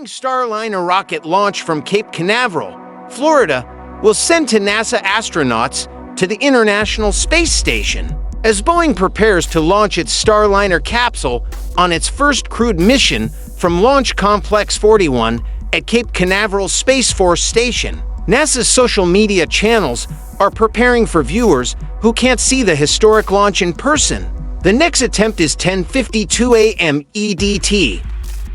Starliner rocket launch from Cape Canaveral, Florida, will send to NASA astronauts to the International Space Station. As Boeing prepares to launch its Starliner capsule on its first crewed mission from Launch Complex 41 at Cape Canaveral Space Force Station, NASA's social media channels are preparing for viewers who can't see the historic launch in person. The next attempt is 10:52 a.m. EDT,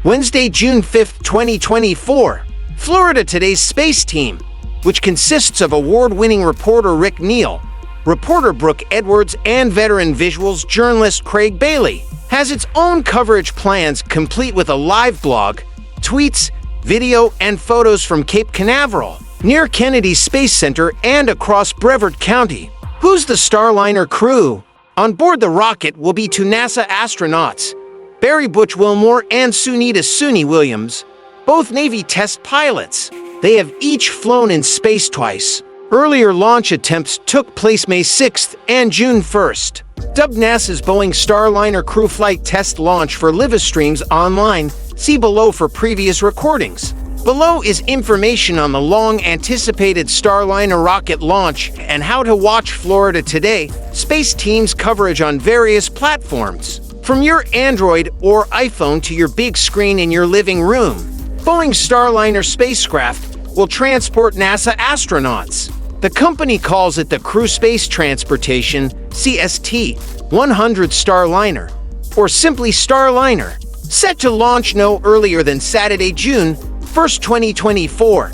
Wednesday, June 5, 2024. Florida Today's space team, which consists of award-winning reporter Rick Neal, reporter Brooke Edwards, and veteran visuals journalist Craig Bailey, has its own coverage plans complete with a live blog, tweets, video, and photos from Cape Canaveral, near Kennedy Space Center and across Brevard County. Who's the Starliner crew? On board the rocket will be two NASA astronauts, Barry Butch Wilmore and Suni Williams, both Navy test pilots. They have each flown in space twice. Earlier launch attempts took place May 6th and June 1st. Dubbed NASA's Boeing Starliner crew flight test launch for live streams online, see below for previous recordings. Below is information on the long-anticipated Starliner rocket launch and how to watch Florida Today space team's coverage on various platforms. From your Android or iPhone to your big screen in your living room, Boeing Starliner spacecraft will transport NASA astronauts. The company calls it the Crew Space Transportation CST-100 Starliner, or simply Starliner, set to launch no earlier than Saturday, June 1st, 2024.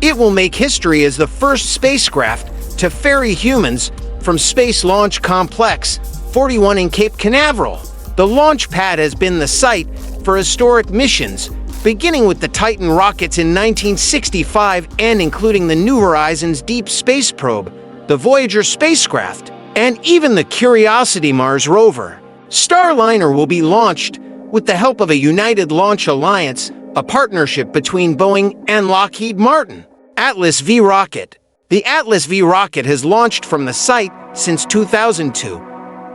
It will make history as the first spacecraft to ferry humans from Space Launch Complex 41 in Cape Canaveral. The launch pad has been the site for historic missions, beginning with the Titan rockets in 1965 and including the New Horizons deep space probe, the Voyager spacecraft, and even the Curiosity Mars rover. Starliner will be launched with the help of a United Launch Alliance, a partnership between Boeing and Lockheed Martin. Atlas V rocket. The Atlas V rocket has launched from the site since 2002,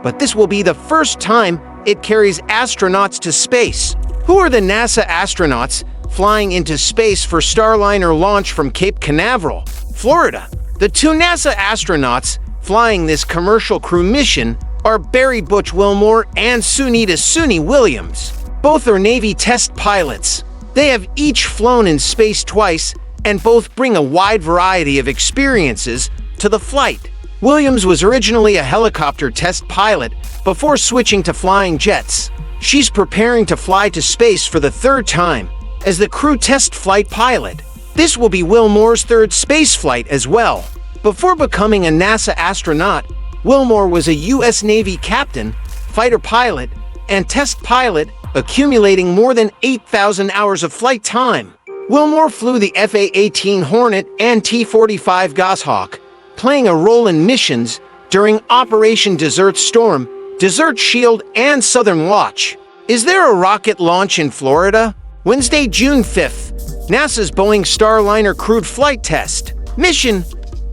but this will be the first time it carries astronauts to space. Who are the NASA astronauts flying into space for Starliner launch from Cape Canaveral, Florida? The two NASA astronauts flying this commercial crew mission are Barry Butch Wilmore and Suni Williams. Both are Navy test pilots. They have each flown in space twice and both bring a wide variety of experiences to the flight. Williams was originally a helicopter test pilot before switching to flying jets. She's preparing to fly to space for the third time as the crew test flight pilot. This will be Wilmore's third space flight as well. Before becoming a NASA astronaut, Wilmore was a U.S. Navy captain, fighter pilot, and test pilot, accumulating more than 8,000 hours of flight time. Wilmore flew the FA-18 Hornet and T-45 Goshawk, playing a role in missions during Operation Desert Storm, Desert Shield, and Southern Watch. Is there a rocket launch in Florida? Wednesday, June 5th, NASA's Boeing Starliner crewed flight test. Mission: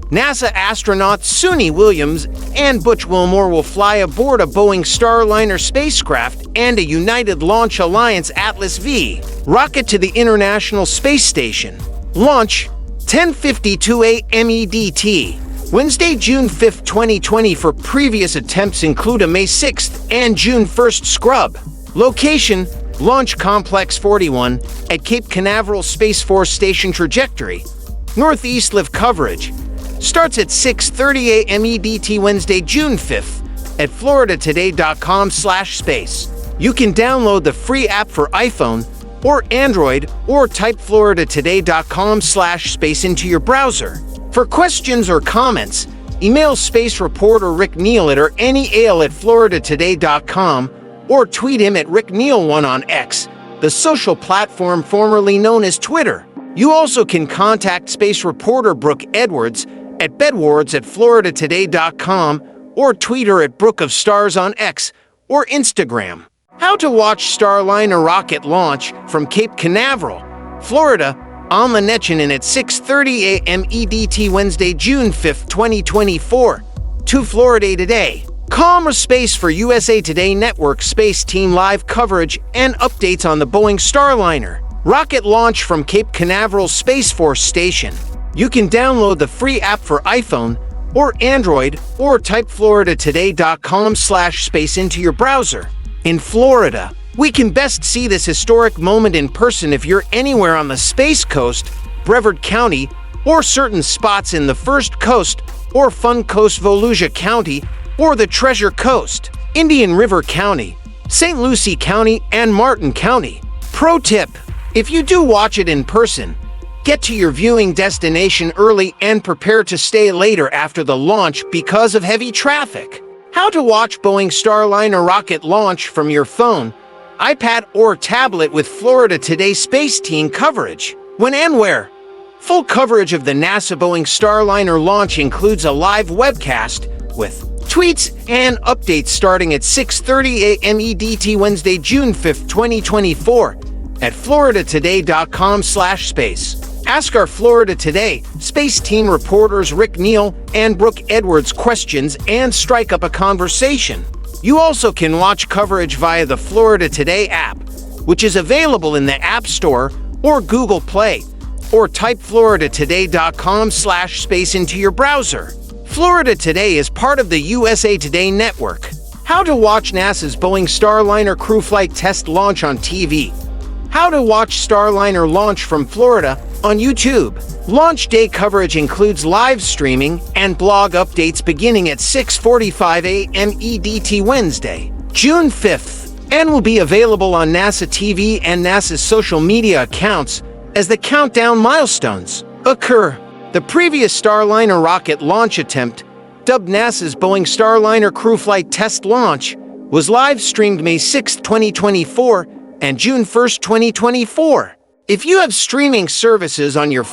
NASA astronauts Suni Williams and Butch Wilmore will fly aboard a Boeing Starliner spacecraft and a United Launch Alliance Atlas V rocket to the International Space Station. Launch: 10:52 a.m. EDT. Wednesday, June 5, 2020. For previous attempts include a May 6th and June 1st scrub. Location: Launch Complex 41 at Cape Canaveral Space Force Station. Trajectory: northeast. Live coverage starts at 6:30 a.m. EDT Wednesday, June 5th at floridatoday.com/space. You can download the free app for iPhone or Android or type floridatoday.com/space into your browser. For questions or comments, email space reporter Rick Neal at or floridatoday.com or tweet him at rickneal1 on X, the social platform formerly known as Twitter. You also can contact space reporter Brooke Edwards at bedwards@floridatoday.com or tweet her at Brook of Stars on X or Instagram. How to watch Starliner rocket launch from Cape Canaveral, Florida, on the Netchin at 6:30 a.m. EDT Wednesday, June 5, 2024. To Florida Today. Commerce Space for USA Today Network Space Team live coverage and updates on the Boeing Starliner. rocket launch from Cape Canaveral Space Force Station. You can download the free app for iPhone or Android, or type floridatoday.com/space into your browser. In Florida, we can best see this historic moment in person if you're anywhere on the Space Coast, Brevard County, or certain spots in the First Coast or Fun Coast, Volusia County, or the Treasure Coast, Indian River County, St. Lucie County, and Martin County. Pro tip: if you do watch it in person, get to your viewing destination early and prepare to stay later after the launch because of heavy traffic. How to watch Boeing Starliner rocket launch from your phone, iPad, or tablet with Florida Today Space Team coverage. When and where? Full coverage of the NASA Boeing Starliner launch includes a live webcast with tweets and updates starting at 6:30 a.m. EDT Wednesday, June 5, 2024 at floridatoday.com/space. Ask our Florida Today Space Team reporters Rick Neal and Brooke Edwards questions and strike up a conversation. You also can watch coverage via the Florida Today app, which is available in the App Store or Google Play, or type floridatoday.com/space into your browser. Florida Today is part of the USA Today network. How to watch NASA's Boeing Starliner crew flight test launch on TV. How to watch Starliner launch from Florida on YouTube. Launch day coverage includes live streaming and blog updates beginning at 6:45 a.m. EDT Wednesday, June 5th, and will be available on NASA TV and NASA's social media accounts as the countdown milestones occur. The previous Starliner rocket launch attempt, dubbed NASA's Boeing Starliner crew flight test launch, was live-streamed May 6, 2024 and June 1, 2024. If you have streaming services on your